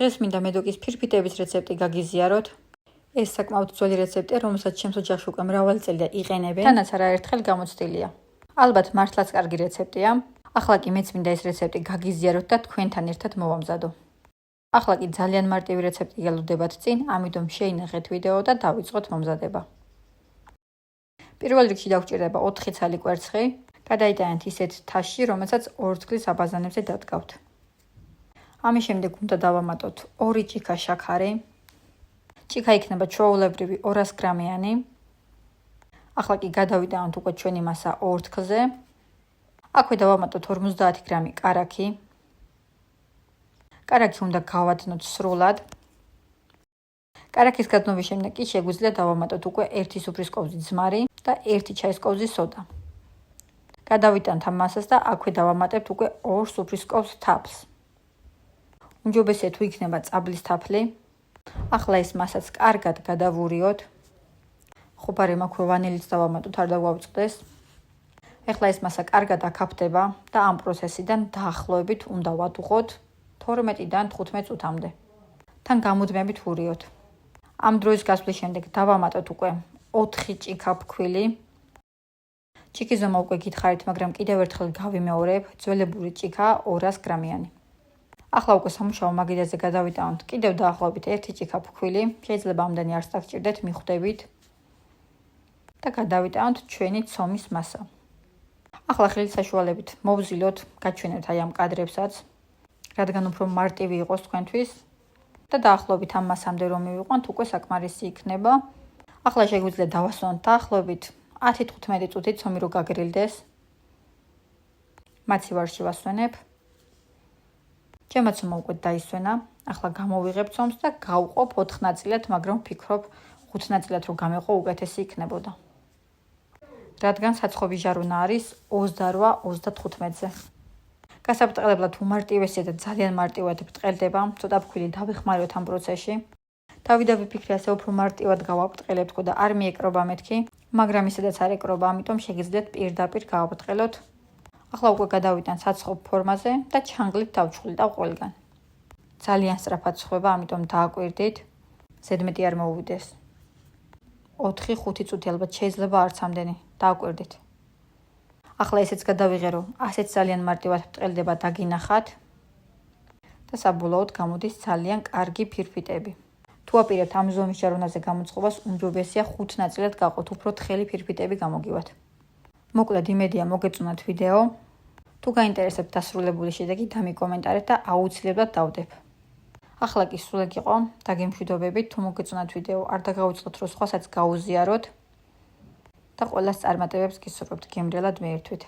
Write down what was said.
დღეს მინდა მედოკის ფირფიტების რეცეპტი გაგიზიაროთ. ეს საკმაოდ ძველი რეცეპტია, რომელსაც ჩემს ოჯახში უკვე მრავალი წელია იყენებენ. თანაც არაერთხელ გამოცდილია. ალბათ მართლაც კარგი რეცეპტია. ახლა კი მეც მინდა ეს რეცეპტი გაგიზიაროთ და თქვენთან ერთად მოვამზადო. ახლა კი ძალიან მარტივი რეცეპტი გელოდებათ წინ, ამიტომ შეინახეთ ვიდეო და დავიწყოთ მომზადება. პირველ რიგში დაგვჭირდება 4 ცალი კვერცხი. გადაიტანეთ ისეთ თაშში, რომელსაც 2 წყლის აბაზანებზე დადგავთ. ამის შემდეგ უნდა დავამატოთ 2 ჭიქა შაქარი. ჭიქა იქნება ჩვეულებრივი 200 გრამიანი. ახლა კი გადავიტანოთ უკვე ჩვენი მასა ორთქლზე. აქვე დავამატოთ 50 გრამი კარაქი. კარაქი უნდა გავადნოთ სრულად. კარაქის გადნობის შემდეგ კი შეგვიძლია დავამატოთ უკვე 1 სუფრის kovzi ძმარი და 1 ჩაის kovzi სოდა. გადავიტანთ ამ მასას და აქვე დავამატებთ უკვე 2 სუფრის kovs თაფლს. უმჯობესია თუ იქნება წაბლის თაფლი. ახლა ეს მასაც კარგად გადავურიოთ. ხუბარემ აქვე ვანილიც დავამატოთ, არ დაგვავწყდეს. ეხლა ეს მასა კარგად აკაფდება და ამ პროცესიდან დაახლოებით უნდა ვატუღოთ 12-დან 15 წუთამდე. თან გამუდმებით ვურიოთ. ამ დროის გასვლის შემდეგ დავამატოთ უკვე 4 ჭიქა ფქვილი. ჭიქის ზომა უკვე გითხარით, მაგრამ კიდევ ერთხელ გავიმეორებ, ძველებური ჭიქა 200 გრამიანი. ახლა უკვე სამუშაო მაგიდაზე გადავიტანოთ კიდევ დაახლოებით 1 ჭიქა ფქვილი, შეიძლება ამდენი არც დაგჭირდეთ, მიხვდებით. და გადავიტანოთ ჩვენი ცომის მასა. ახლა ხელის საშუალებით მოვზილოთ, გაჩვენებთ აი ამ კადრებსაც, რადგან უფრო მარტივი იყოს თქვენთვის და დაახლოებით ამ მასამდე რომ მივიყვანთ, უკვე საკმარისი იქნება. ახლა შეგვიძლია დავასვანოთ დაახლოებით 10-15 წუთი ცომი რო გაგრილდეს. მაცივარში ვასვენებ. ჩემმა ცომა უკვე დაისვენა. ახლა გამოვიღებ ცომს და გავყობ 4 ნაწილად, მაგრამ ვფიქრობ 5 ნაწილად რო გამეყო უკეთესი იქნებოდა. რადგან საცხობი ჟარუნა არის 28-35-ზე. გასაბრტყელებლად უმარტივესია და ძალიან მარტივად ბრტყელდება, ცოტა ფქვილი დავიხმაროთ ამ პროცესში. თავიდან ვიფიქრე ასე უფრო მარტივად გავაბრტყელებთ და არ მიეკრობა მეთქი, მაგრამ ისედაც არ ეკრობა, ამიტომ შეგიძლიათ პირდაპირ გავაბრტყელოთ. ახლა უკვე გადავიტან საცხობ ფორმაზე და ჩანგლით დავჩხვლიდავ ყველგან. ძალიან სწრაფად სხვება, ამიტომ დააკვირდით, ზედმეტი არ მოუვიდეს. 4-5 წუთი ალბათ შეიძლება არც ამდენი, დააკვირდით. ახლა ესეც გადავიღერო, ასეც ძალიან მარტივად ბრტყელდება, დაგინახათ და საბოლოოდ გამოდის ძალიან კარგი ფირფიტები. თუ აპირებთ ამ ზომის ჟარუნაზე გამოწყობას, უმჯობესია 5 ნაწილად გაყოთ, უფრო თხელი ფირფიტები გამოგივათ. მოკლედ იმედია მოგეწონათ ვიდეო. თუ გაინტერესებთ დასრულებული შედეგი, დამიკომენტარეთ და აუცილებლად დავდებ. ახლა კი სულ იყო, დაგემშვიდობებით, თუ მოგეწონათ ვიდეო, არ დაგავიწყოთ რომ სხვასაც გაუზიაროთ და ყველას წარმატებებს გისურვებთ, გემრიელად მიირთვით.